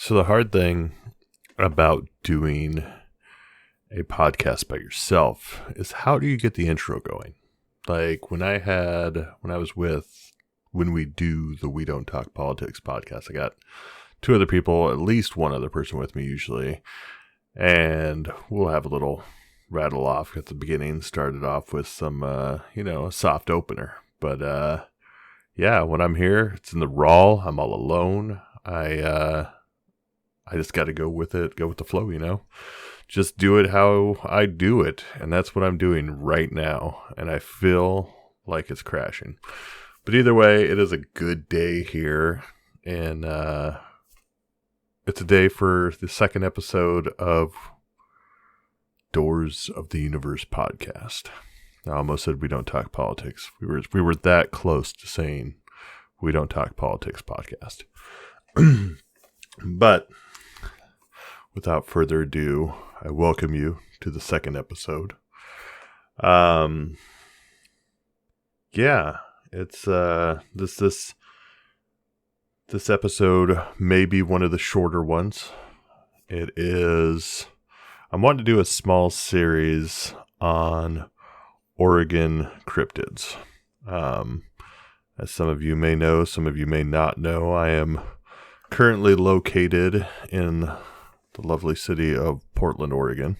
So the hard thing about doing a podcast by yourself is how do you get the intro going? Like when we do the We Don't Talk Politics podcast, I got two other people, at least one other person with me usually, and we'll have a little rattle off at the beginning, started off with some, a soft opener. But, when I'm here, it's in the raw, I'm all alone. I just got to go with the flow, Just do it how I do it. And that's what I'm doing right now. And I feel like it's crashing. But either way, it is a good day here. And it's a day for the second episode of Doors of the Universe podcast. I almost said we don't talk politics. We were that close to saying we don't talk politics podcast. But without further ado, I welcome you to the second episode. It's this episode may be one of the shorter ones. I'm wanting to do a small series on Oregon cryptids. As some of you may know, some of you may not know, I am currently located in the lovely city of Portland, Oregon.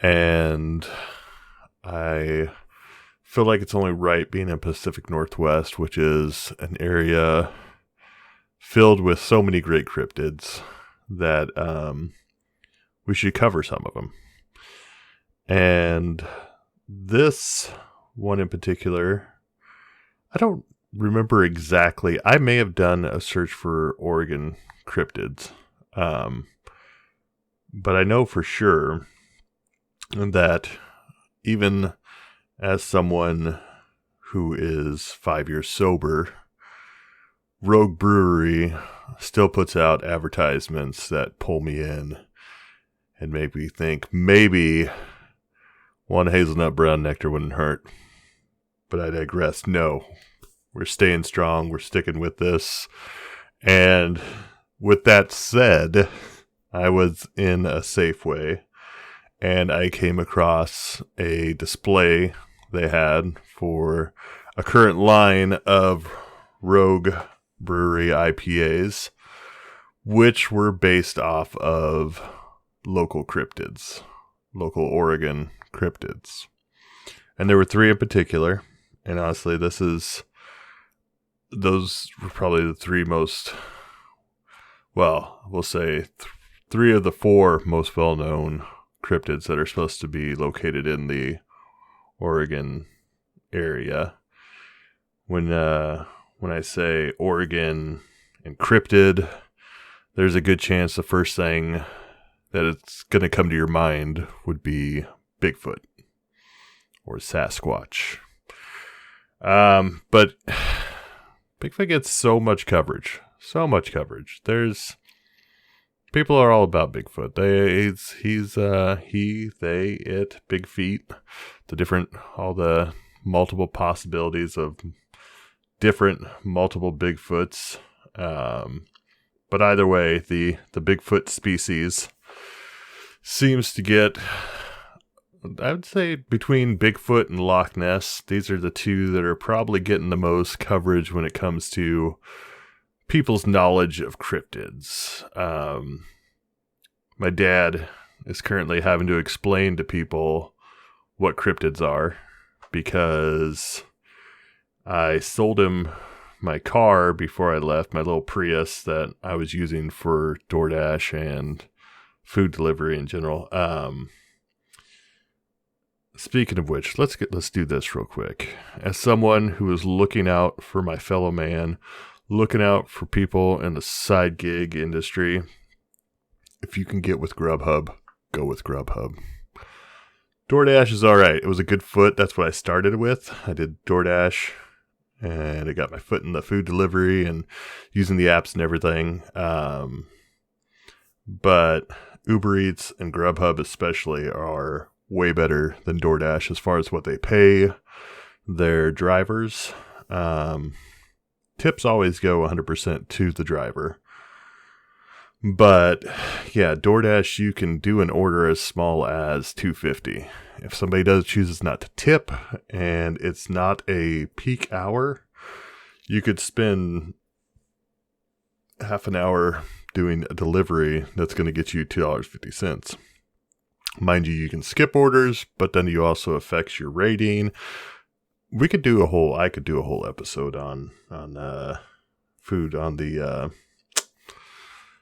And I feel like it's only right being in Pacific Northwest, which is an area filled with so many great cryptids that we should cover some of them. And this one in particular, I don't remember exactly. I may have done a search for Oregon cryptids. But I know for sure that even as someone who is 5 years sober, Rogue Brewery still puts out advertisements that pull me in and make me think maybe one hazelnut brown nectar wouldn't hurt. But I digress. No, we're staying strong. We're sticking with this. And with that said, I was in a Safeway and I came across a display they had for a current line of Rogue Brewery IPAs, which were based off of local cryptids, local Oregon cryptids. And there were three in particular. And honestly, those were probably the three most, we'll say three of the four most well-known cryptids that are supposed to be located in the Oregon area. When I say Oregon and cryptid, there's a good chance the first thing that it's going to come to your mind would be Bigfoot or Sasquatch. But Bigfoot gets so much coverage. People are all about Bigfoot. It, big feet, all the multiple possibilities of different multiple Bigfoots. But either way, the Bigfoot species seems to get, I would say between Bigfoot and Loch Ness, these are the two that are probably getting the most coverage when it comes to people's knowledge of cryptids. My dad is currently having to explain to people what cryptids are because I sold him my car before I left, my little Prius that I was using for DoorDash and food delivery in general. Speaking of which, let's do this real quick. As someone who is looking out for my fellow man, looking out for people in the side gig industry, if you can get with Grubhub, go with Grubhub. DoorDash is all right. It was a good foot. That's what I started with. I did DoorDash, and I got my foot in the food delivery and using the apps and everything. But Uber Eats and Grubhub especially are way better than DoorDash as far as what they pay their drivers. Tips always go 100% to the driver. But yeah, DoorDash, you can do an order as small as $2.50. If somebody chooses not to tip and it's not a peak hour, you could spend half an hour doing a delivery that's going to get you $2.50. Mind you, you can skip orders, but then you also affects your rating. I could do a whole episode on food, on the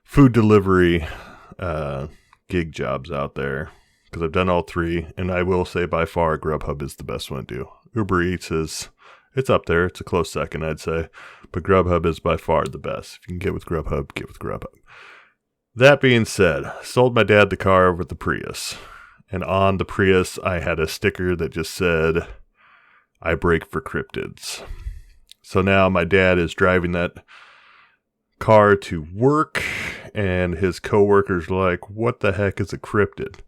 food delivery gig jobs out there, because I've done all three, and I will say by far Grubhub is the best one to do. Uber Eats it's up there. It's a close second, I'd say, but Grubhub is by far the best. If you can get with Grubhub, get with Grubhub. That being said, sold my dad the car with the Prius, and on the Prius I had a sticker that just said, "I brake for cryptids." So now my dad is driving that car to work, and his coworkers are like, "What the heck is a cryptid?"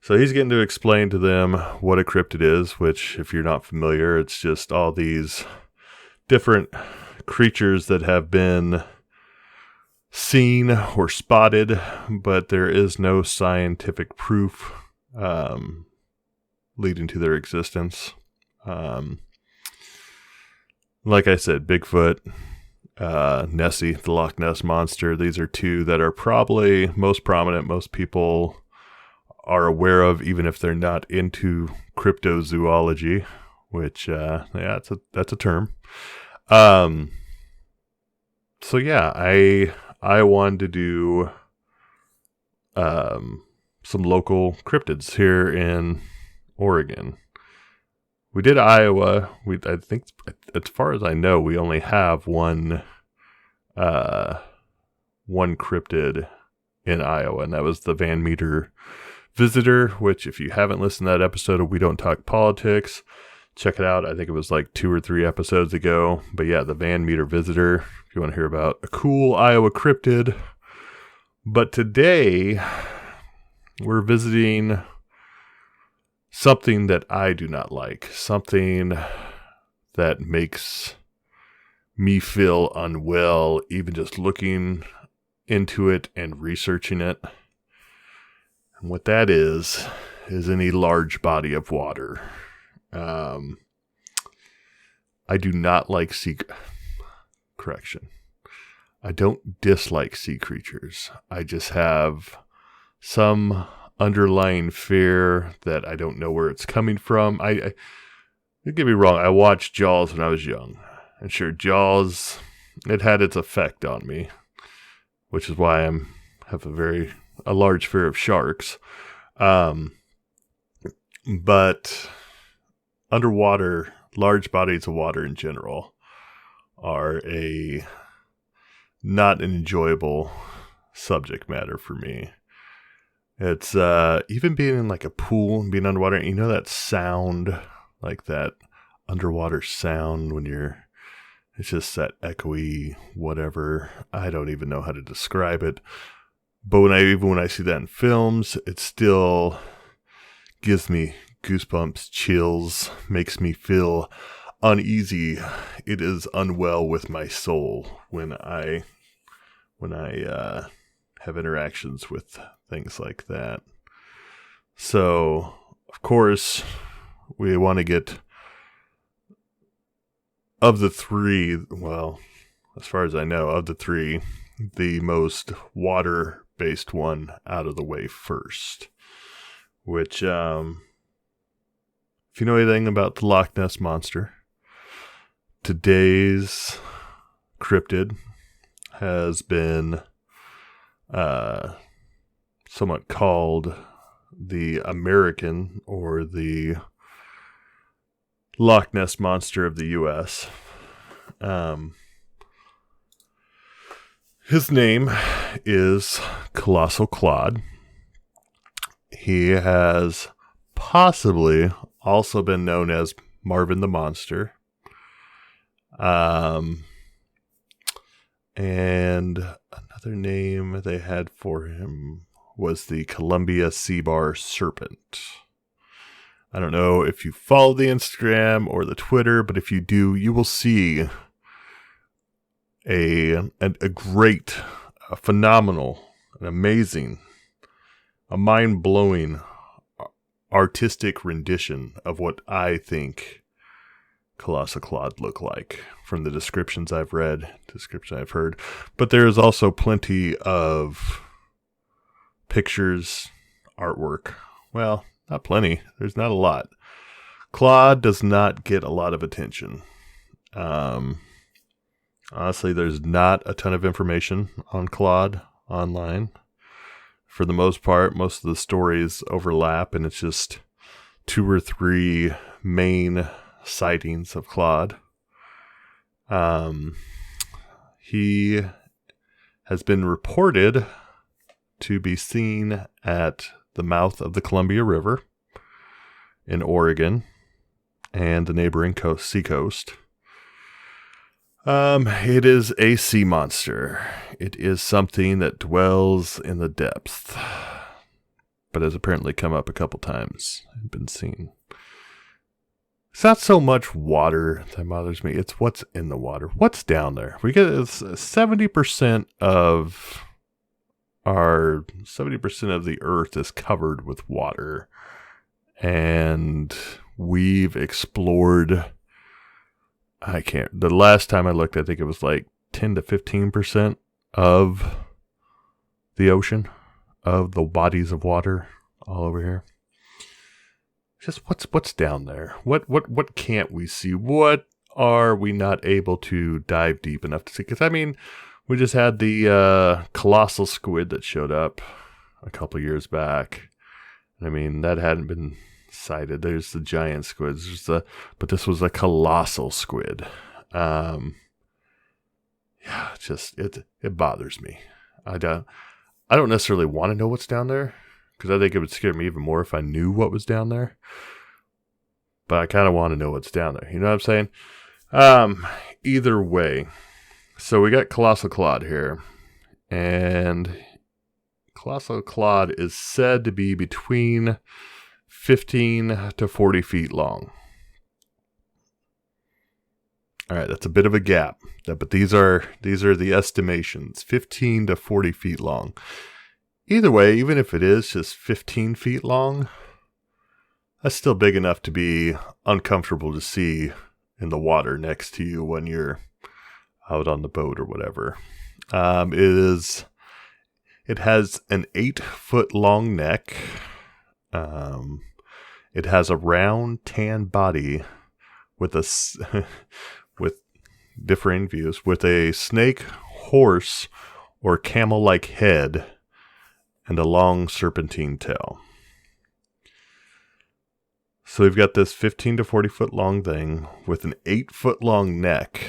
So he's getting to explain to them what a cryptid is, which, if you're not familiar, it's just all these different creatures that have been seen or spotted, but there is no scientific proof leading to their existence. Like I said, Bigfoot, Nessie, the Loch Ness monster. These are two that are probably most prominent. Most people are aware of, even if they're not into cryptozoology, which, that's a term. So yeah, I wanted to do, some local cryptids here in Oregon. We did Iowa. I think, as far as I know, we only have one cryptid in Iowa, and that was the Van Meter Visitor, which, if you haven't listened to that episode of We Don't Talk Politics, check it out. I think it was like 2 or 3 episodes ago. But yeah, the Van Meter Visitor, if you want to hear about a cool Iowa cryptid. But today, we're visiting something that I do not like. Something that makes me feel unwell, even just looking into it and researching it. And what that is any large body of water. I do not like I don't dislike sea creatures. I just have some underlying fear that I don't know where it's coming from. Don't get me wrong, I watched Jaws when I was young. And sure, Jaws, it had its effect on me, which is why I have a large fear of sharks. But underwater, large bodies of water in general are not an enjoyable subject matter for me. It's even being in like a pool and being underwater, you know that sound, like that underwater sound when it's just that echoey whatever. I don't even know how to describe it. But when I see that in films, it still gives me goosebumps, chills, makes me feel uneasy. It is unwell with my soul when I have interactions with things like that. So, of course, we want to get, of the three, well, as far as I know, of the three, the most water-based one out of the way first. Which, if you know anything about the Loch Ness Monster, today's cryptid has been somewhat called the American, or the Loch Ness Monster of the U.S. His name is Colossal Claude. He has possibly also been known as Marvin the Monster. And another name they had for him was the Columbia Sea Bar Serpent. I don't know if you follow the Instagram or the Twitter, but if you do, you will see a phenomenal an amazing, a mind-blowing artistic rendition of what I think Colossal Claude look like from the descriptions I've read, descriptions I've heard. But there is also plenty of pictures, artwork. Well, not plenty. There's not a lot. Claude does not get a lot of attention. Honestly, there's not a ton of information on Claude online. For the most part, most of the stories overlap, and it's just 2 or 3 main sightings of Claude. He has been reported to be seen at the mouth of the Columbia River in Oregon and the neighboring seacoast. It is a sea monster. It is something that dwells in the depth, but has apparently come up a couple times and been seen. It's not so much water that bothers me. It's what's in the water. What's down there? We get 70% of the earth is covered with water, and we've explored. The last time I looked, I think it was like 10 to 15% of the ocean, of the bodies of water all over here. Just what's down there? What can't we see? What are we not able to dive deep enough to see? Because, I mean, we just had the colossal squid that showed up a couple years back. I mean, that hadn't been sighted. There's the giant squids, but this was a colossal squid. Yeah, it bothers me. I don't necessarily want to know what's down there, because I think it would scare me even more if I knew what was down there. But I kind of want to know what's down there. You know what I'm saying? Either way, so we got Colossal Claude here, and Colossal Claude is said to be between 15 to 40 feet long. All right, that's a bit of a gap, but these are the estimations, 15 to 40 feet long. Either way, even if it is just 15 feet long, that's still big enough to be uncomfortable to see in the water next to you when you're out on the boat or whatever. It has an 8-foot long neck. It has a round tan body with with differing views, with a snake, horse, or camel-like head and a long serpentine tail. So we've got this 15 to 40 foot long thing with an 8-foot long neck.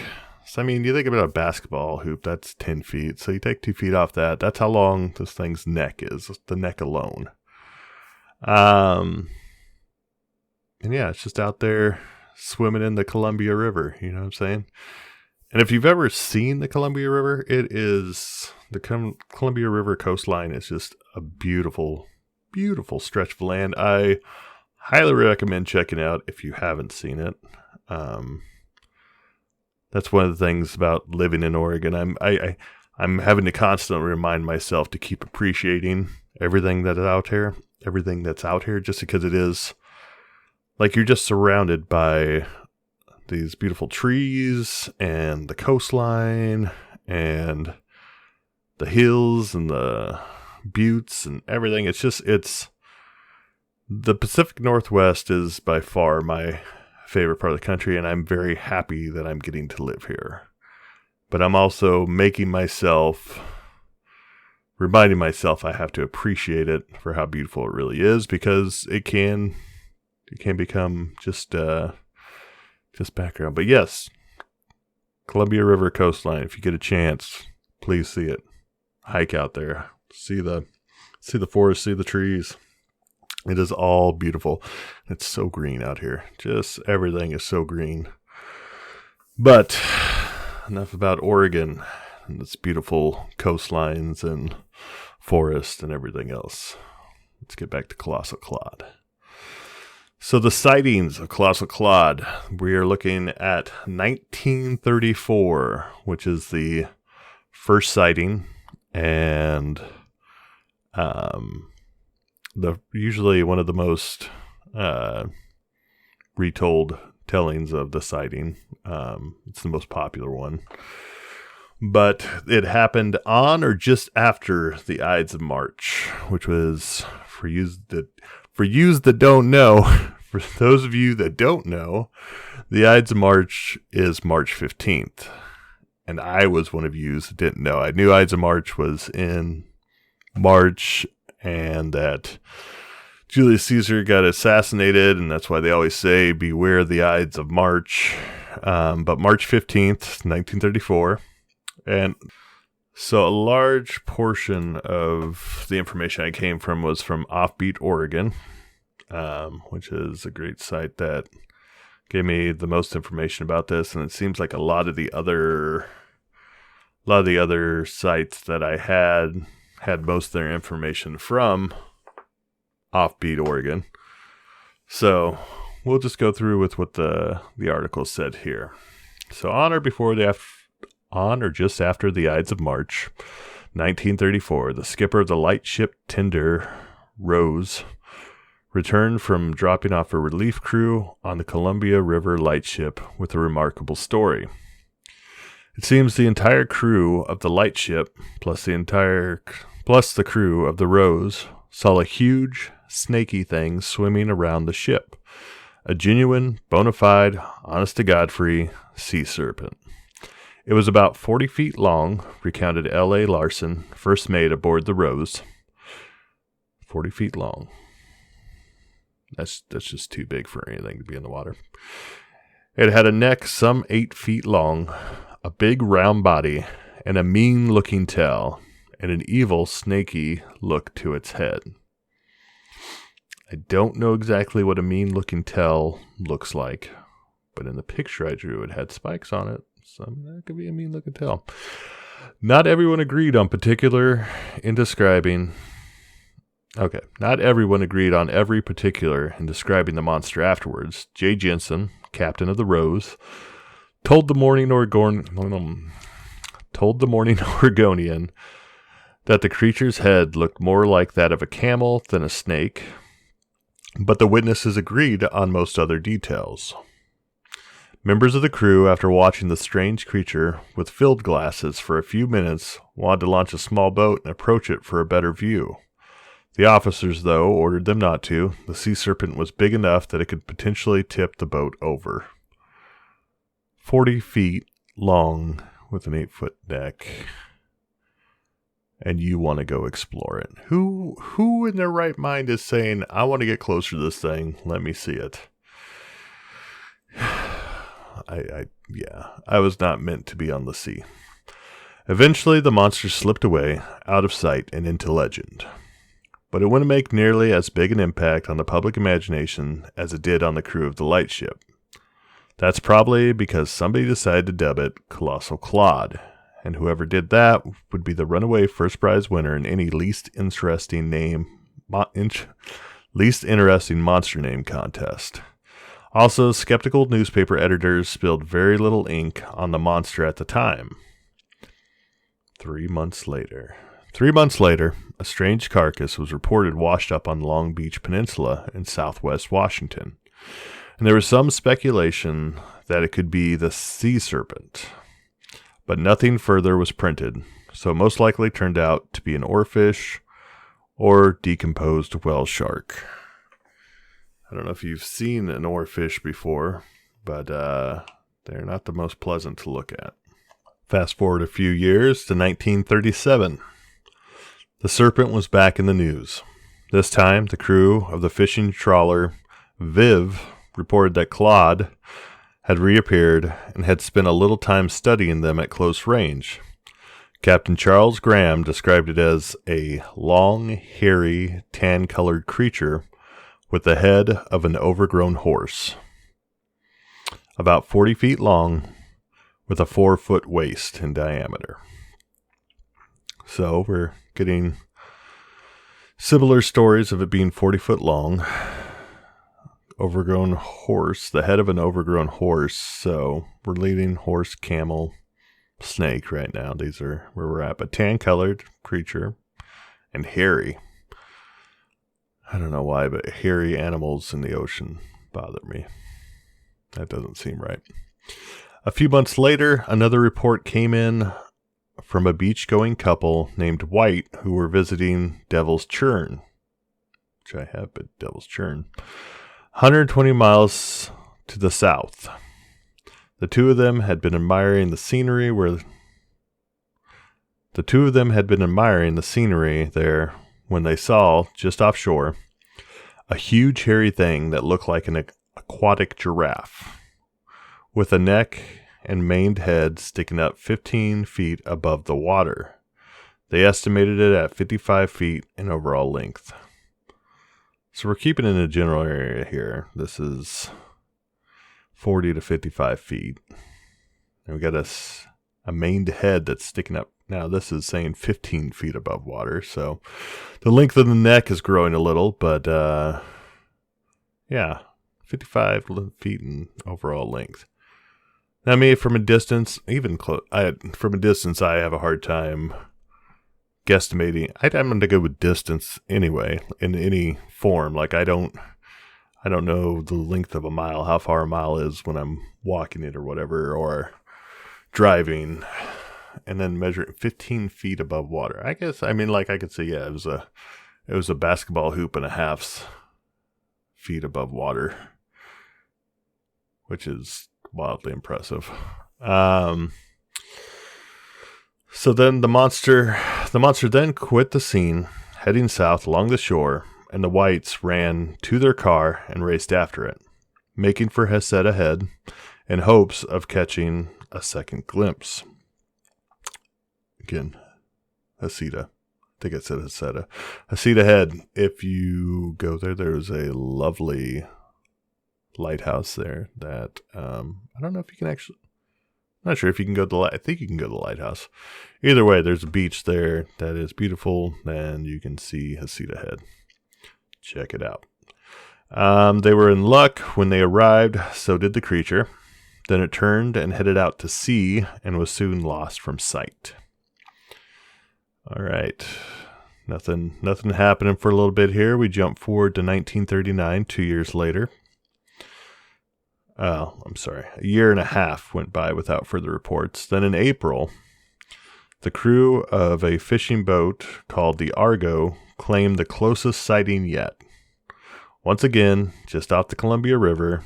So, I mean, you think about a basketball hoop, that's 10 feet. So you take 2 feet off that. That's how long this thing's neck is, the neck alone. And yeah, it's just out there swimming in the Columbia River. You know what I'm saying? And if you've ever seen the Columbia River, the Columbia River coastline is just a beautiful, beautiful stretch of land. I highly recommend checking out if you haven't seen it. That's one of the things about living in Oregon. I'm having to constantly remind myself to keep appreciating everything that's out here, just because it is like you're just surrounded by these beautiful trees and the coastline and the hills and the buttes and everything. It's the Pacific Northwest is by far my favorite part of the country, and I'm very happy that I'm getting to live here. But I'm also reminding myself I have to appreciate it for how beautiful it really is, because it can become just background. But yes, Columbia River coastline. If you get a chance, please see it. Hike out there, see the forest, see the trees. It is all beautiful. It's so green out here. Just everything is so green. But enough about Oregon and its beautiful coastlines and forest and everything else. Let's get back to Colossal Claude. So the sightings of Colossal Claude, we are looking at 1934, which is the first sighting, and Usually one of the most retold tellings of the sighting. It's the most popular one. But it happened on or just after the Ides of March, which was, for those that don't know, for those of you that don't know, the Ides of March is March 15th. And I was one of you that didn't know. I knew Ides of March was in March and that Julius Caesar got assassinated, and that's why they always say, beware the Ides of March. But March 15th, 1934. And so a large portion of the information I came from was from Offbeat, Oregon, which is a great site that gave me the most information about this. And it seems like a lot of the other sites that I had most of their information from Offbeat, Oregon. So we'll just go through with what the article said here. So on or just after the Ides of March, 1934, the skipper of the lightship tender Rose returned from dropping off a relief crew on the Columbia River lightship with a remarkable story. It seems the entire crew of the lightship, plus the crew of the Rose, saw a huge, snaky thing swimming around the ship. A genuine, bona fide, honest-to-God-free sea serpent. It was about 40 feet long, recounted L.A. Larson, first mate aboard the Rose. 40 feet long. That's just too big for anything to be in the water. It had a neck some 8 feet long, a big round body, and a mean-looking tail, and an evil, snaky look to its head. I don't know exactly what a mean-looking tail looks like, but in the picture I drew, it had spikes on it. So that could be a mean-looking tail. Not everyone agreed on every particular in describing the monster afterwards. Jay Jensen, captain of the Rose, told the Morning Oregonian that the creature's head looked more like that of a camel than a snake, but the witnesses agreed on most other details. Members of the crew, after watching the strange creature with field glasses for a few minutes, wanted to launch a small boat and approach it for a better view. The officers, though, ordered them not to. The sea serpent was big enough that it could potentially tip the boat over. 40 feet long with an 8-foot neck. And you want to go explore it. Who in their right mind is saying, I want to get closer to this thing, let me see it? I was not meant to be on the sea. Eventually, the monster slipped away, out of sight and into legend. But it wouldn't make nearly as big an impact on the public imagination as it did on the crew of the lightship. That's probably because somebody decided to dub it Colossal Claude, and whoever did that would be the runaway first prize winner in any least interesting monster name contest. Also, skeptical newspaper editors spilled very little ink on the monster at the time. 3 months later, a strange carcass was reported washed up on Long Beach Peninsula in southwest Washington, and there was some speculation that it could be the sea serpent. But nothing further was printed, so it most likely turned out to be an oarfish or decomposed whale shark. I don't know if you've seen an oarfish before, but they're not the most pleasant to look at. Fast forward a few years to 1937. The serpent was back in the news. This time, the crew of the fishing trawler Viv reported that Claude had reappeared and had spent a little time studying them at close range. Captain Charles Graham described it as a long, hairy, tan-colored creature with the head of an overgrown horse, about 40 feet long, with a 4-foot waist in diameter. So we're getting similar stories of it being 40 foot long, overgrown horse, the head of an overgrown horse. So we're leading horse, camel, snake right now. These are where we're at. But tan-colored creature and hairy. I don't know why, but hairy animals in the ocean bother me. That doesn't seem right. A few months later, another report came in from a beach-going couple named White who were visiting Devil's Churn, which I have, but Devil's Churn, 120 miles to the south. The two of them had been admiring the scenery there when they saw, just offshore, a huge hairy thing that looked like an aquatic giraffe, with a neck and maned head sticking up 15 feet above the water. They estimated it at 55 feet in overall length. So we're keeping it in a general area here. This is 40 to 55 feet. And we got a maned head that's sticking up. Now this is saying 15 feet above water. So the length of the neck is growing a little, but yeah, 55 feet in overall length. Now, me from a distance, I have a hard time guesstimating. I'm going to go with distance anyway, in any form. Like I don't know the length of a mile, how far a mile is when I'm walking it or whatever, or driving, and then measuring 15 feet above water. I guess, I could say, yeah, it was a basketball hoop and a half feet above water, which is wildly impressive. So then the monster then quit the scene, heading south along the shore, and the Whites ran to their car and raced after it, making for Heceta Head in hopes of catching a second glimpse. Again, Heceta. I think I said Heceta. Heceta Head. If you go there, there's a lovely lighthouse there that I don't know if you can actually. I'm not sure if you can go to I think you can go to the lighthouse. Either way, there's a beach there that is beautiful, and you can see Heceta Head. Check it out. They were in Loch when they arrived, so did the creature. Then it turned and headed out to sea and was soon lost from sight. All right. Nothing happening for a little bit here. We jump forward to 1939, 2 years later. Oh, I'm sorry. A year and a half went by without further reports. Then in April, the crew of a fishing boat called the Argo claimed the closest sighting yet. Once again, just off the Columbia River,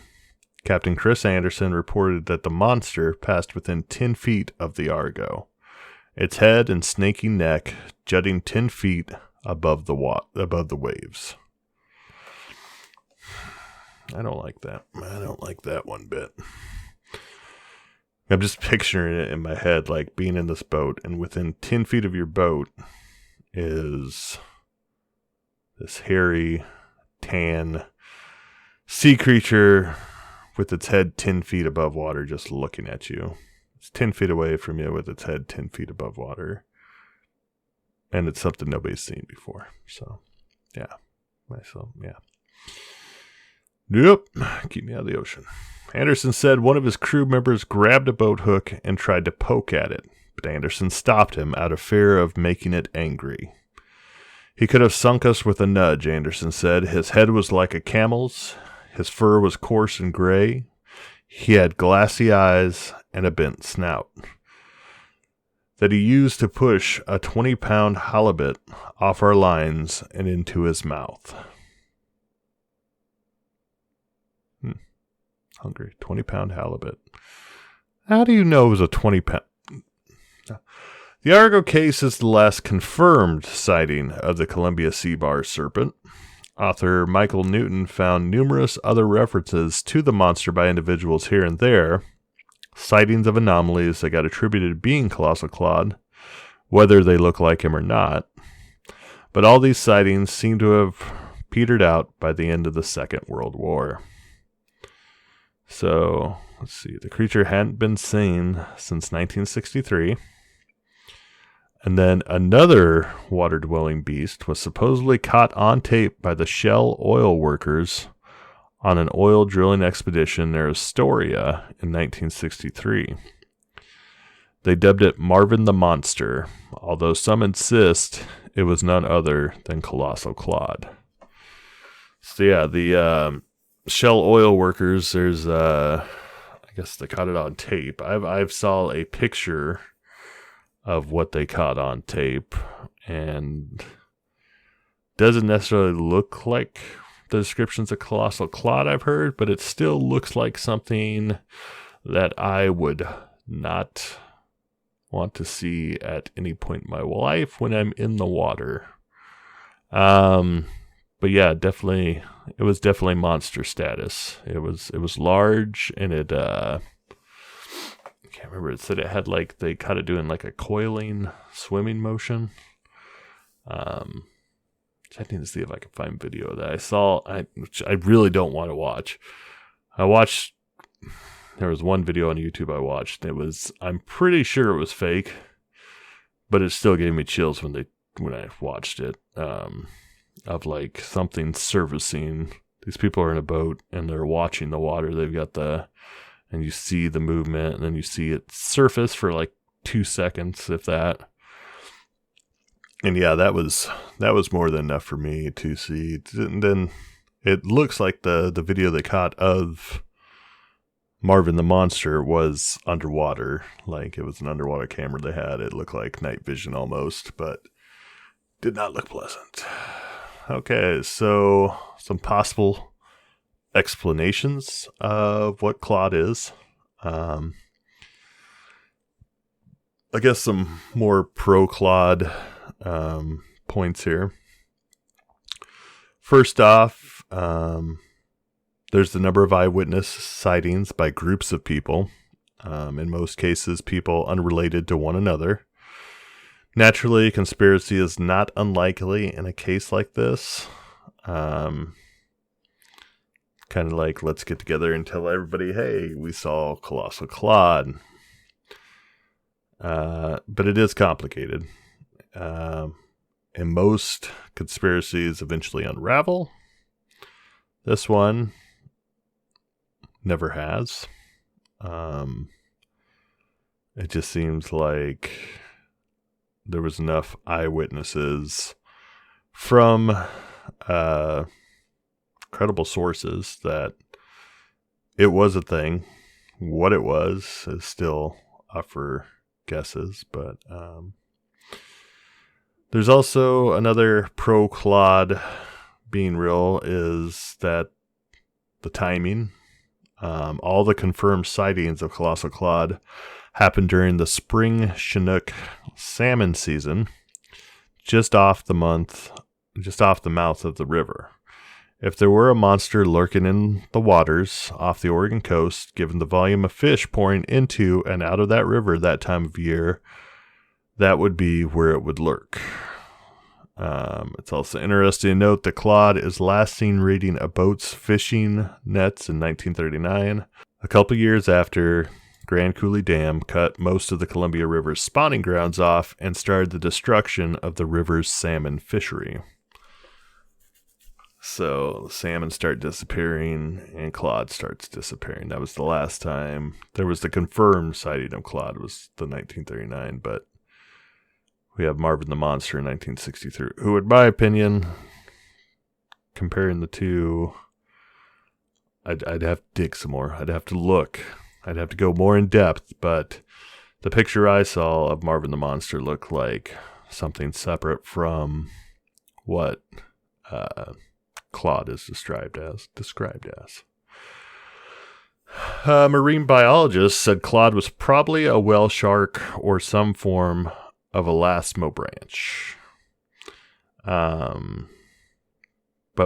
Captain Chris Anderson reported that the monster passed within 10 feet of the Argo, its head and snaky neck jutting 10 feet above the waves. I don't like that. I don't like that one bit. I'm just picturing it in my head, like being in this boat, and within 10 feet of your boat is this hairy, tan sea creature with its head 10 feet above water just looking at you. It's 10 feet away from you with its head 10 feet above water. And it's something nobody's seen before. So, yeah. Yep, keep me out of the ocean. Anderson said one of his crew members grabbed a boat hook and tried to poke at it, but Anderson stopped him out of fear of making it angry. He could have sunk us with a nudge, Anderson said. His head was like a camel's. His fur was coarse and gray. He had glassy eyes and a bent snout that he used to push a 20-pound halibut off our lines and into his mouth. Hungry. 20-pound halibut. How do you know it was a 20-pound? The Argo case is the last confirmed sighting of the Columbia sea bar serpent. Author Michael Newton found numerous other references to the monster by individuals here and there, sightings of anomalies that got attributed to being Colossal Claude, whether they look like him or not. But all these sightings seem to have petered out by the end of the Second World War. So, let's see. The creature hadn't been seen since 1963. And then another water-dwelling beast was supposedly caught on tape by the Shell oil workers on an oil drilling expedition near Astoria in 1963. They dubbed it Marvin the Monster, although some insist it was none other than Colossal Claude. So yeah, the Shell oil workers, there's I guess they caught it on tape. I've saw a picture of what they caught on tape, and doesn't necessarily look like the descriptions of Colossal Claude I've heard, but it still looks like something that I would not want to see at any point in my life when I'm in the water. But yeah, definitely, it was definitely monster status. It was large, and it, I can't remember, it said it had like, they caught it doing like a coiling swimming motion. I need to see if I can find video of that. I saw, which I really don't want to watch. There was one video on YouTube I watched. I'm pretty sure it was fake, but it still gave me chills when I watched it. Of like something surfacing. These people are in a boat and they're watching the water. They've got and you see the movement, and then you see it surface for like 2 seconds, if that. And yeah, that was more than enough for me to see. And then it looks like the video they caught of Marvin the Monster was underwater. Like, it was an underwater camera they had. It looked like night vision almost, but did not look pleasant. Okay, so some possible explanations of what Claude is. I guess some more pro-Claude points here. First off, there's the number of eyewitness sightings by groups of people. In most cases, people unrelated to one another. Naturally, conspiracy is not unlikely in a case like this. Kind of like, let's get together and tell everybody, hey, we saw Colossal Claude. But it is complicated. And most conspiracies eventually unravel. This one never has. It just seems like there was enough eyewitnesses from credible sources that it was a thing. What it was is still up for guesses, but there's also another pro-Claude being real is that the timing. All the confirmed sightings of Colossal Claude happened during the spring Chinook salmon season, just off the mouth of the river. If there were a monster lurking in the waters off the Oregon coast, given the volume of fish pouring into and out of that river that time of year, that would be where it would lurk. It's also interesting to note that Claude is last seen raiding a boat's fishing nets in 1939, a couple years after Grand Coulee Dam cut most of the Columbia River's spawning grounds off and started the destruction of the river's salmon fishery. So the salmon start disappearing and Claude starts disappearing. That was the last time there was the confirmed sighting of Claude, was the 1939, but we have Marvin the Monster in 1963, who, in my opinion, comparing the two, I'd have to dig some more. I'd have to look. I'd have to go more in depth, but the picture I saw of Marvin the Monster looked like something separate from what Claude is described as. Marine biologists said Claude was probably a whale shark or some form of elasmo branch. But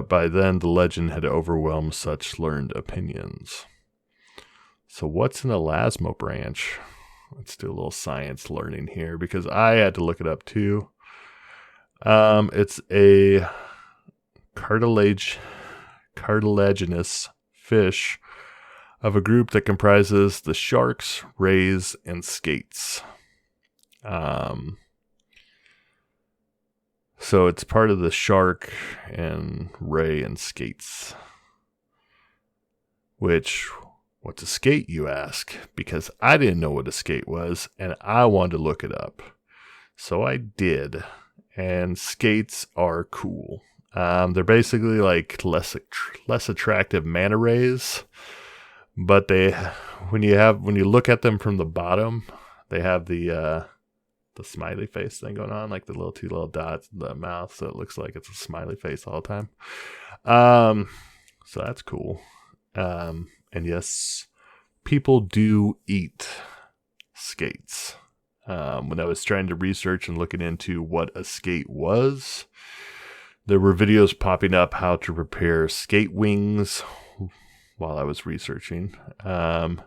by then, the legend had overwhelmed such learned opinions. So what's an elasmo branch? Let's do a little science learning here, because I had to look it up too. It's a cartilaginous fish of a group that comprises the sharks, rays, and skates. So it's part of the shark and ray and skates, which What's a skate, you ask? Because I didn't know what a skate was, and I wanted to look it up. So I did. And skates are cool. They're basically like less attractive manta rays, but when you look at them from the bottom, they have the smiley face thing going on, like the two little dots in the mouth, so it looks like it's a smiley face all the time. So that's cool. And yes, people do eat skates. When I was trying to research and looking into what a skate was, there were videos popping up how to prepare skate wings while I was researching. I'm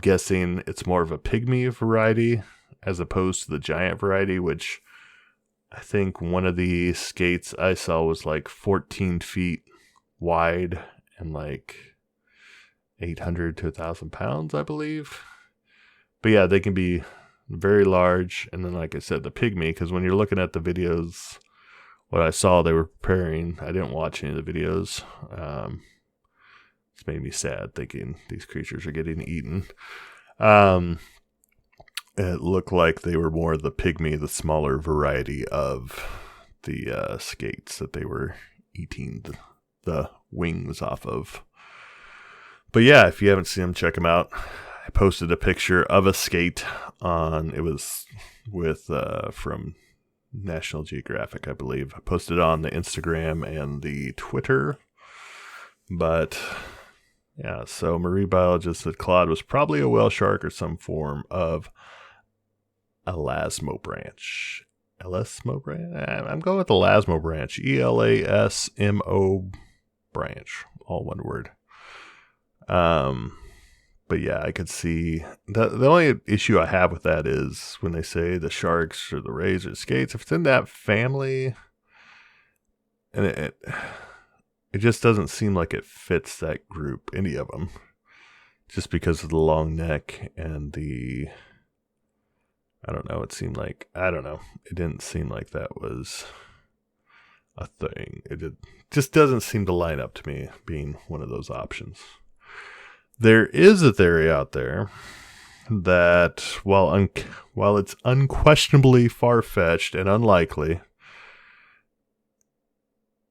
guessing it's more of a pygmy variety as opposed to the giant variety, which I think one of the skates I saw was like 14 feet wide and like 800 to 1,000 pounds, I believe. But yeah, they can be very large. And then, like I said, the pygmy, because when you're looking at the videos, what I saw they were preparing, I didn't watch any of the videos. It's made me sad thinking these creatures are getting eaten. It looked like they were more the pygmy, the smaller variety of the skates that they were eating the wings off of. But yeah, if you haven't seen them, check them out. I posted a picture of a skate it was from National Geographic, I believe. I posted it on the Instagram and the Twitter. But yeah, so marine biologist said Claude was probably a whale shark or some form of elasmo branch. Elasmo branch? I'm going with elasmo branch. ELASMO branch. All one word. But yeah, I could see the only issue I have with that is when they say the sharks or the rays or skates, if it's in that family, and it just doesn't seem like it fits that group, any of them, just because of the long neck and I don't know, it didn't seem like that was a thing. It just doesn't seem to line up to me being one of those options. There is a theory out there that while it's unquestionably far-fetched and unlikely,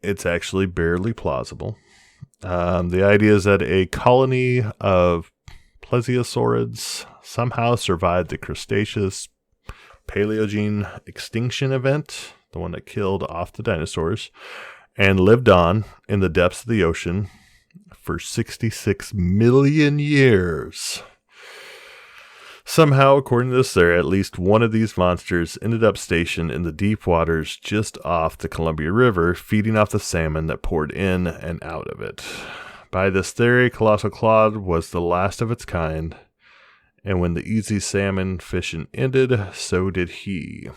it's actually barely plausible. The idea is that a colony of plesiosaurids somehow survived the Cretaceous Paleogene extinction event, the one that killed off the dinosaurs, and lived on in the depths of the ocean for 66 million years. Somehow, according to this theory, at least one of these monsters ended up stationed in the deep waters just off the Columbia River, feeding off the salmon that poured in and out of it. By this theory, Colossal Claude was the last of its kind, and when the easy salmon fishing ended, so did he.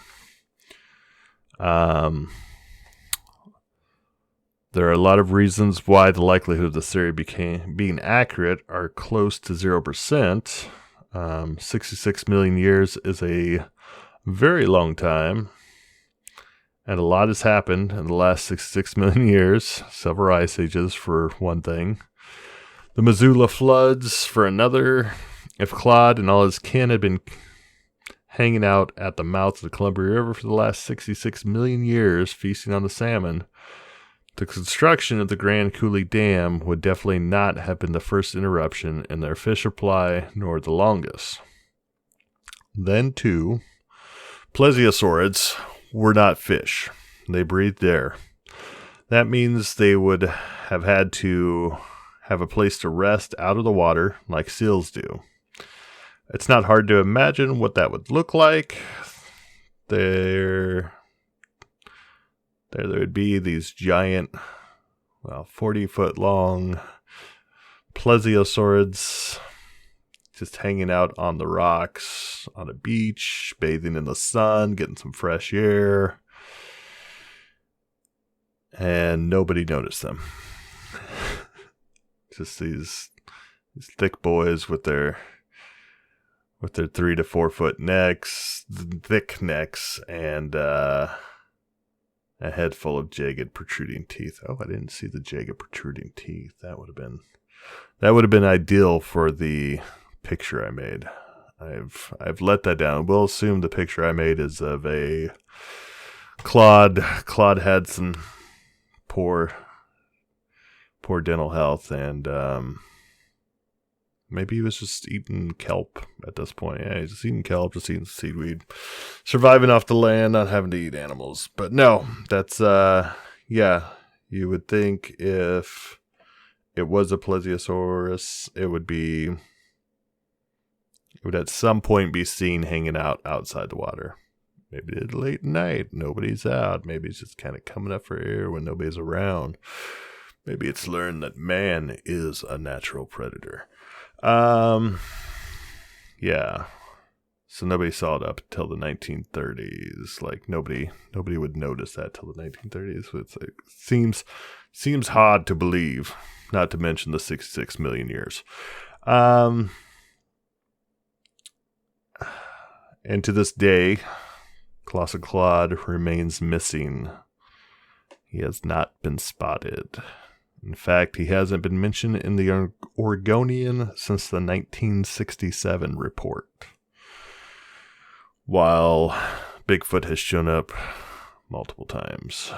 There are a lot of reasons why the likelihood of the theory being accurate are close to 0%. 66 million years is a very long time, and a lot has happened in the last 66 million years. Several ice ages, for one thing. The Missoula floods, for another. If Claude and all his kin had been hanging out at the mouth of the Columbia River for the last 66 million years, feasting on the salmon, the construction of the Grand Coulee Dam would definitely not have been the first interruption in their fish supply, nor the longest. Then, too, plesiosaurids were not fish. They breathed air. That means they would have had to have a place to rest out of the water like seals do. It's not hard to imagine what that would look like. There would be these giant, 40-foot long plesiosaurids just hanging out on the rocks on a beach, bathing in the sun, getting some fresh air, and nobody noticed them. Just these thick boys with their 3 to 4 foot necks, thick necks, and a head full of jagged protruding teeth. Oh, I didn't see the jagged protruding teeth. That would have been That would have been ideal for the picture I made. I've let that down. We'll assume the picture I made is of a Claude. Claude had some poor dental health, and maybe he was just eating kelp at this point. Yeah, he's just eating kelp, just eating seaweed, surviving off the land, not having to eat animals. But no, that's yeah. You would think if it was a plesiosaurus, it would at some point be seen hanging out outside the water. Maybe it's late night, nobody's out. Maybe it's just kind of coming up for air when nobody's around. Maybe it's learned that man is a natural predator. Yeah. So nobody saw it up until the 1930s. Like nobody would notice that till the 1930s. It seems hard to believe, not to mention the 66 million years. And to this day, Colossal Claude remains missing. He has not been spotted. In fact, he hasn't been mentioned in the Oregonian since the 1967 report. While Bigfoot has shown up multiple times.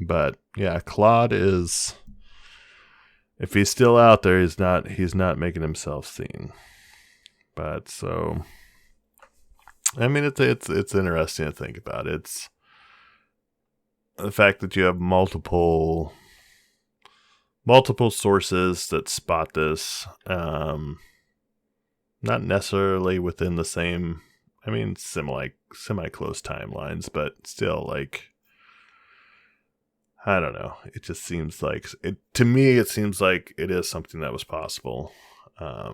But yeah, Claude is, if he's still out there, he's not making himself seen. But so, I mean, it's interesting to think about. It's the fact that you have multiple sources that spot this, not necessarily within the same, I mean, semi-close timelines, but still, like, I don't know. It just seems like, to me, it seems like it is something that was possible. I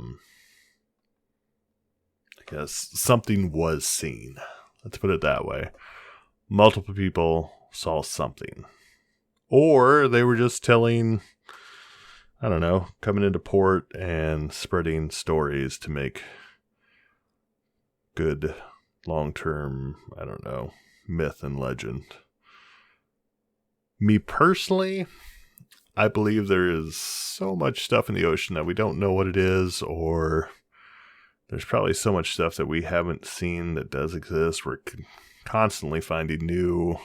guess something was seen. Let's put it that way. Multiple people saw something. Or they were just telling, I don't know, coming into port and spreading stories to make good long-term, I don't know, myth and legend. Me personally, I believe there is so much stuff in the ocean that we don't know what it is, or there's probably so much stuff that we haven't seen that does exist. We're constantly finding new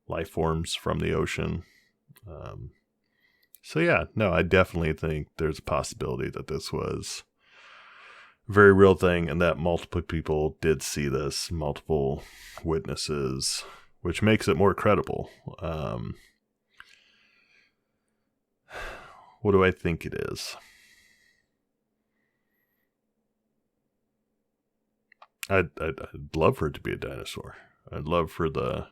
life forms from the ocean. So yeah, no, I definitely think there's a possibility that this was a very real thing and that multiple people did see this, multiple witnesses, which makes it more credible. What do I think it is? I'd love for it to be a dinosaur. I'd love for the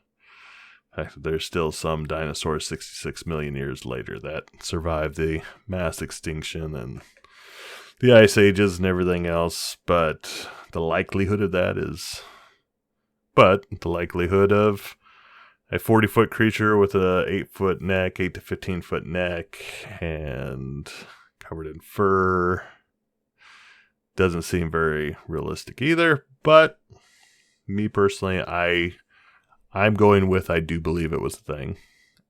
fact that there's still some dinosaurs 66 million years later that survived the mass extinction and the ice ages and everything else. But the likelihood of that is... But the likelihood of a 40-foot creature with a 8-foot neck, 8 to 15-foot neck, and covered in fur doesn't seem very realistic either. But me personally, I'm going with I do believe it was a thing.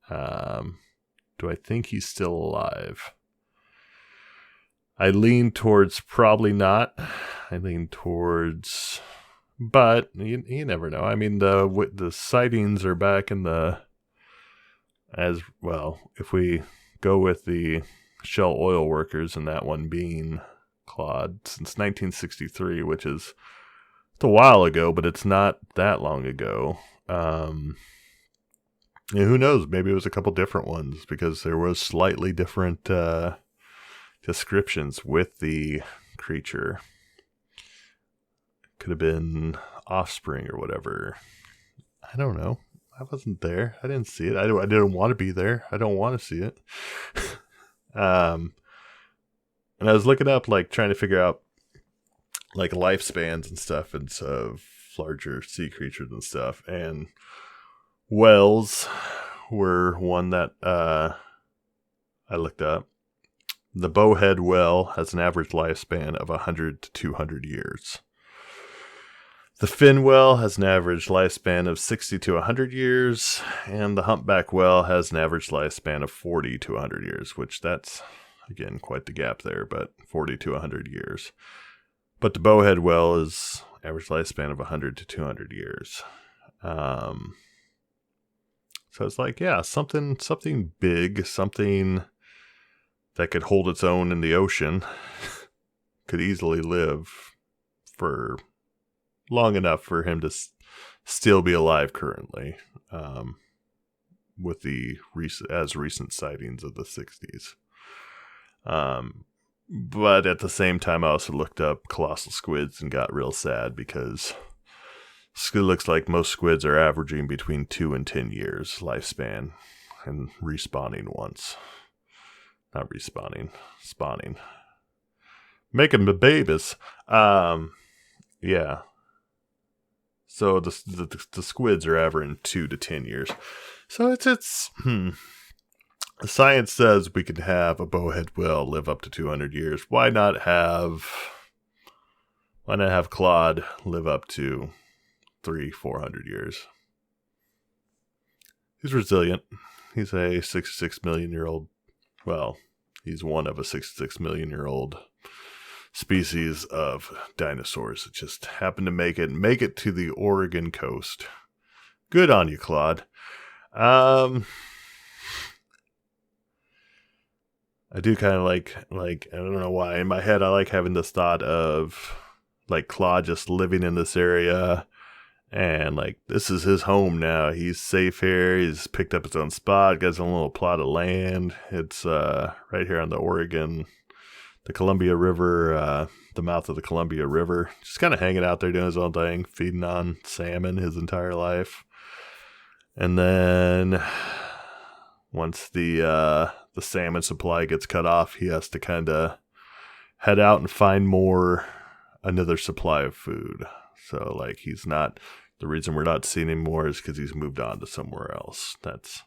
Do I think he's still alive? I lean towards probably not. I lean towards... But you never know. I mean, the sightings are back in the... As well, if we go with the Shell oil workers and that one being Claude, since 1963, which is... It's a while ago, but it's not that long ago. And who knows? Maybe it was a couple different ones because there was slightly different descriptions with the creature. Could have been offspring or whatever. I don't know. I wasn't there. I didn't see it. I didn't want to be there. I don't want to see it. And I was looking up, like, trying to figure out like lifespans and stuff and of larger sea creatures and stuff. And whales were one that I looked up. The bowhead whale has an average lifespan of 100 to 200 years. The fin whale has an average lifespan of 60 to 100 years, and the humpback whale has an average lifespan of 40 to 100 years, which that's, again, quite the gap there, but 40 to 100 years. But the bowhead whale is average lifespan of 100 to 200 years. So it's like, yeah, something big, something that could hold its own in the ocean, could easily live for long enough for him to still be alive currently, with the recent sightings of the 60s. But at the same time, I also looked up colossal squids and got real sad because it looks like most squids are averaging between 2 and 10 years lifespan and respawning once. Not respawning, spawning. Making the babies. Yeah. So the squids are averaging 2 to 10 years. So it's science says we could have a bowhead whale live up to 200 years. Why not have Claude live up to 300-400 years? He's resilient. He's a 66 million year old. Well, he's one of a 66 million year old species of dinosaurs that just happened to make it to the Oregon coast. Good on you, Claude. I do kind of like I don't know why, in my head I like having this thought of like Claude just living in this area and like this is his home now. He's safe here. He's picked up his own spot, got his own little plot of land. It's right here on the Oregon, the Columbia River, the mouth of the Columbia River. Just kind of hanging out there doing his own thing, feeding on salmon his entire life. And then once the salmon supply gets cut off, he has to kind of head out and find another supply of food. So like the reason we're not seeing him more is because he's moved on to somewhere else. That's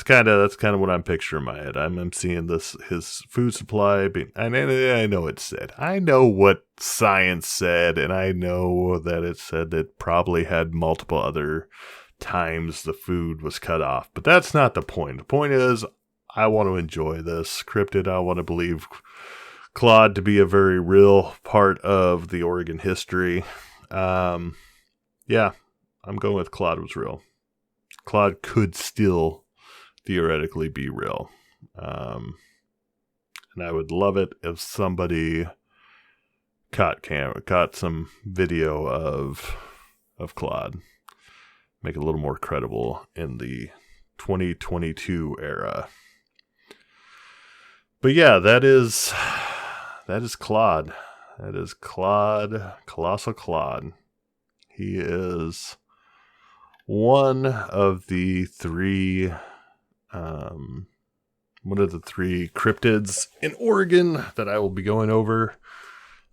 kind of what I'm picturing in my head. I'm seeing his food supply being. I know it said. I know what science said, and I know that it said that probably had multiple other times the food was cut off. But that's not the point. The point is, I want to enjoy this cryptid. I want to believe Claude to be a very real part of the Oregon history. Yeah, I'm going with Claude was real. Claude could still theoretically be real. And I would love it if somebody caught some video of Claude. Make it a little more credible in the 2022 era. But yeah, that is Claude. That is Claude, Colossal Claude. He is one of the three cryptids in Oregon that I will be going over.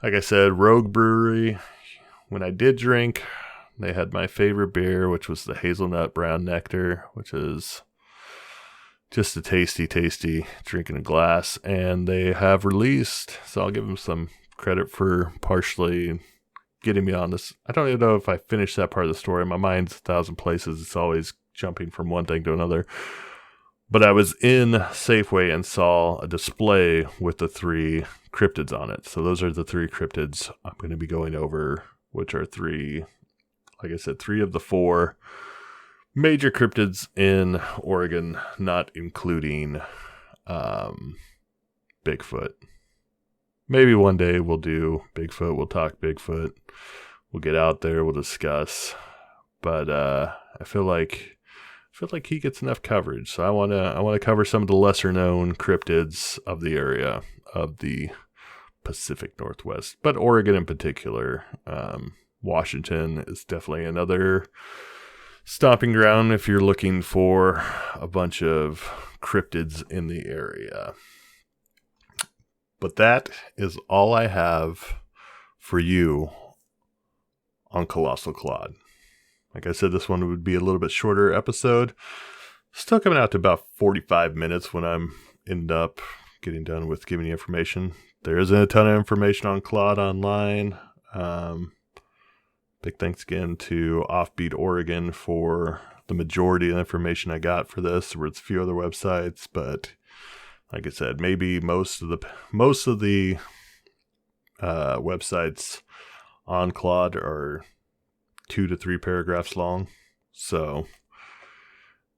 Like I said, Rogue Brewery. When I did drink, they had my favorite beer, which was the hazelnut brown nectar, which is just a tasty drink in a glass. And they have released, so I'll give them some credit for partially getting me on this. I don't even know if I finished that part of the story. My mind's 1,000 places. It's always jumping from one thing to another. But I was in Safeway and saw a display with the 3 cryptids on it. So those are the 3 cryptids I'm going to be going over, which are 3, like I said, 3 of the 4 major cryptids in Oregon, not including Bigfoot. Maybe one day we'll do Bigfoot. We'll talk Bigfoot. We'll get out there. We'll discuss. But I feel like he gets enough coverage. So I want to cover some of the lesser known cryptids of the area of the Pacific Northwest, but Oregon in particular. Washington is definitely another stomping ground if you're looking for a bunch of cryptids in the area. But that is all I have for you on Colossal Claude. Like I said, this one would be a little bit shorter episode. Still coming out to about 45 minutes when I'm end up getting done with giving you information. There isn't a ton of information on Claude online. Big thanks again to Offbeat Oregon for the majority of the information I got for this. There was a few other websites, but like I said, maybe most of the websites on Claude are 2 to 3 paragraphs long. So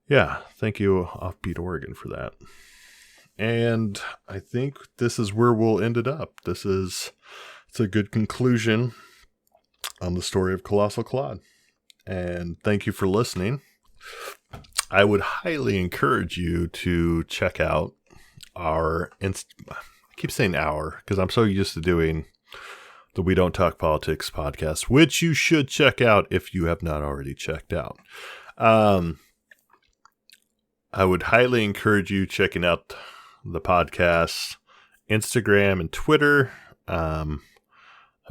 yeah, thank you, Offbeat Oregon, for that. And I think this is where we'll end it up. It's a good conclusion on the story of Colossal Claude. And thank you for listening. I would highly encourage you to check out I keep saying our, because I'm so used to doing the We Don't Talk Politics podcast, which you should check out if you have not already checked out. I would highly encourage you checking out the podcast, Instagram and Twitter. I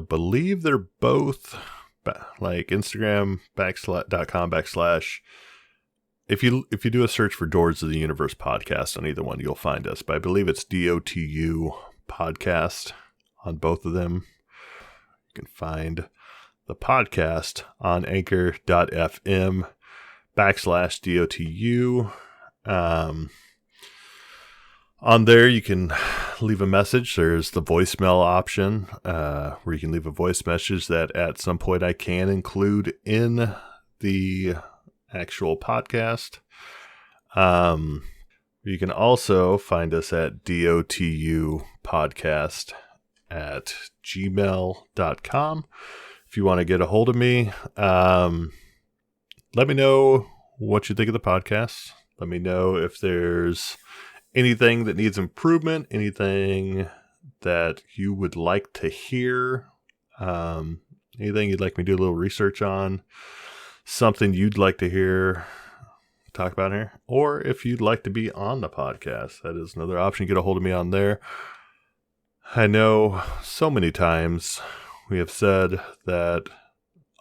believe they're both like Instagram.com/ if you do a search for Doors of the Universe podcast on either one, you'll find us. But I believe it's DOTU podcast on both of them. You can find the podcast on anchor.fm /DOTU. On there, you can leave a message. There's the voicemail option where you can leave a voice message that at some point I can include in the actual podcast. You can also find us at dotupodcast@gmail.com. If you want to get a hold of me, let me know what you think of the podcast. Let me know if there's anything that needs improvement, anything that you would like to hear, anything you'd like me to do a little research on, something you'd like to hear talk about here, or if you'd like to be on the podcast, that is another option. Get a hold of me on there. I know so many times we have said that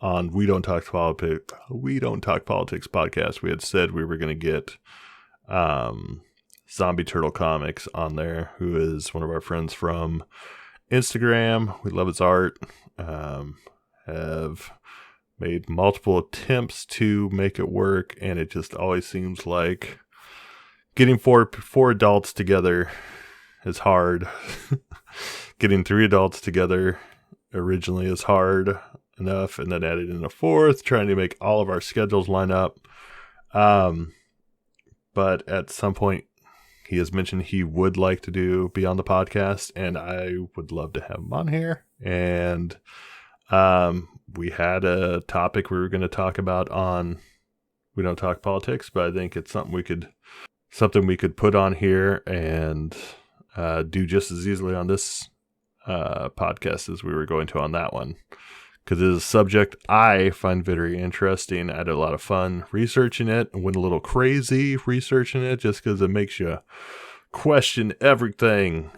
on We Don't Talk Politics podcast, we had said we were going to get Zombie Turtle Comics on there, who is one of our friends from Instagram. We love his art. Have made multiple attempts to make it work, and it just always seems like getting four adults together is hard. Getting 3 adults together originally is hard enough, and then added in a 4th, trying to make all of our schedules line up. But at some point, he has mentioned he would like to be on the podcast, and I would love to have him on here. And we had a topic we were going to talk about on We Don't Talk Politics, but I think it's something we could put on here and do just as easily on this podcast as we were going to on that one, because it is a subject I find very interesting. I had a lot of fun researching it and went a little crazy researching it, just because it makes you question everything.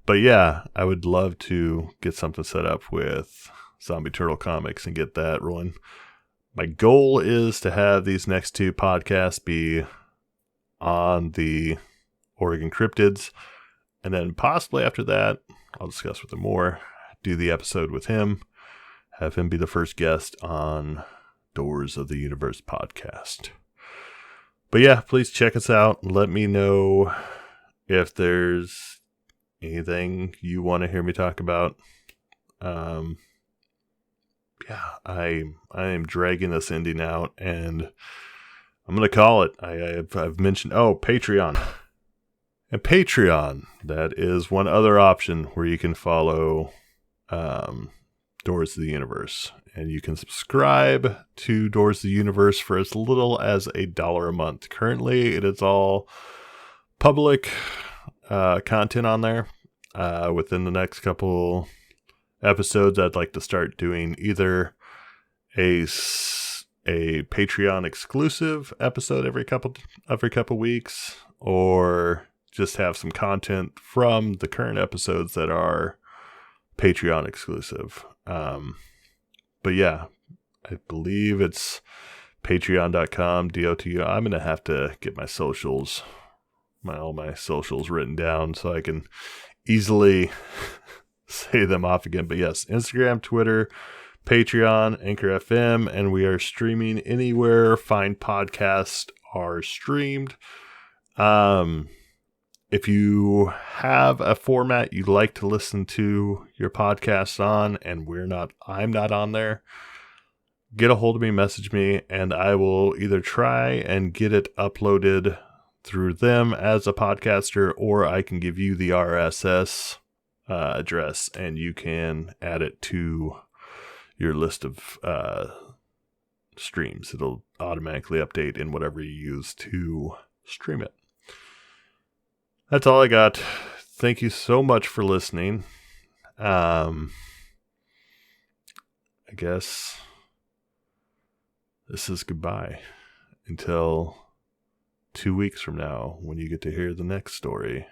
But yeah, I would love to get something set up with Zombie Turtle Comics and get that rolling. My goal is to have these next 2 podcasts be on the Oregon cryptids, and then possibly after that, I'll discuss with him more, do the episode with him, have him be the first guest on Doors of the Universe podcast. But yeah, please check us out. Let me know if there's anything you want to hear me talk about. Yeah, I am dragging this ending out, and I'm going to call it. I've mentioned, Patreon. And Patreon, that is one other option where you can follow Doors of the Universe. And you can subscribe to Doors of the Universe for as little as $1 a month. Currently, it is all public content on there. Within the next couple episodes, I'd like to start doing either a Patreon exclusive episode every couple weeks, or just have some content from the current episodes that are Patreon exclusive. But yeah, I believe it's patreon.com DOTU. I'm gonna have to get my socials, all my socials written down so I can easily say them off again. But yes, Instagram, Twitter, Patreon, Anchor FM, and we are streaming anywhere fine podcasts are streamed. If you have a format you'd like to listen to your podcast on and I'm not on there, get a hold of me, message me, and I will either try and get it uploaded through them as a podcaster, or I can give you the RSS address and you can add it to your list of streams. It'll automatically update in whatever you use to stream it. That's all I got. Thank you so much for listening. I guess this is goodbye until 2 weeks from now when you get to hear the next story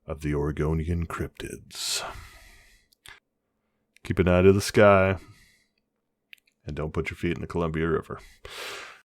of the Oregonian cryptids. Keep an eye to the sky and don't put your feet in the Columbia River.